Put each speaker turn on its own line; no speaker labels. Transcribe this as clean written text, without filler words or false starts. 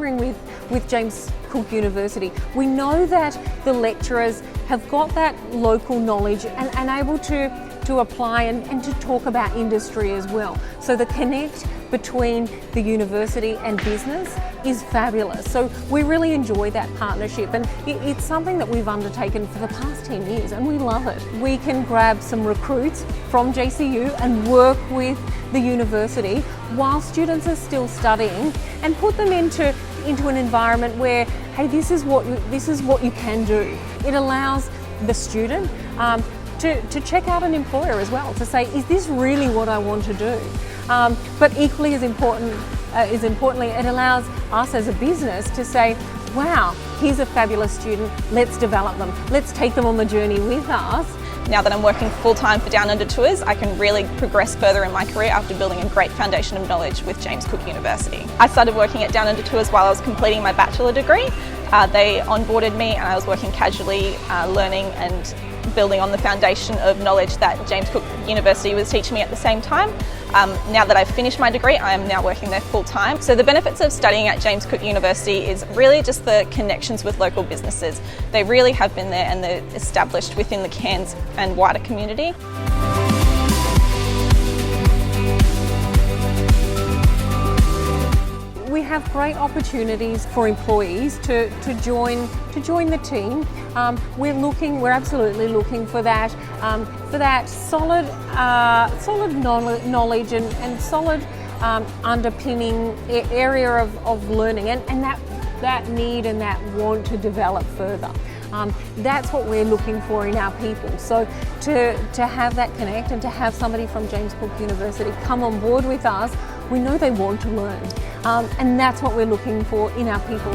partnering with James Cook University. We know that the lecturers have got that local knowledge and able to apply and to talk about industry as well. So the connect between the university and business is fabulous. So we really enjoy that partnership, and it's something that we've undertaken for the past 10 years and we love it. We can grab some recruits from JCU and work with the university while students are still studying and put them into an environment where, hey, this is what you can do. It allows the student to check out an employer as well, to say, is this really what I want to do? But equally as importantly, it allows us as a business to say, wow, here's a fabulous student, let's develop them, let's take them on the journey with us.
Now that I'm working full-time for Down Under Tours, I can really progress further in my career after building a great foundation of knowledge with James Cook University. I started working at Down Under Tours while I was completing my bachelor degree. They onboarded me and I was working casually, learning and building on the foundation of knowledge that James Cook University was teaching me at the same time. Now that I've finished my degree, I am now working there full-time. So the benefits of studying at James Cook University is really just the connections with local businesses. They really have been there and they're established within the Cairns and wider community.
We have great opportunities for employees to join the team. We're absolutely looking for that solid knowledge and solid underpinning area of learning and that need and that want to develop further. That's what we're looking for in our people. So to have that connect and to have somebody from James Cook University come on board with us, we know they want to learn. And that's what we're looking for in our people.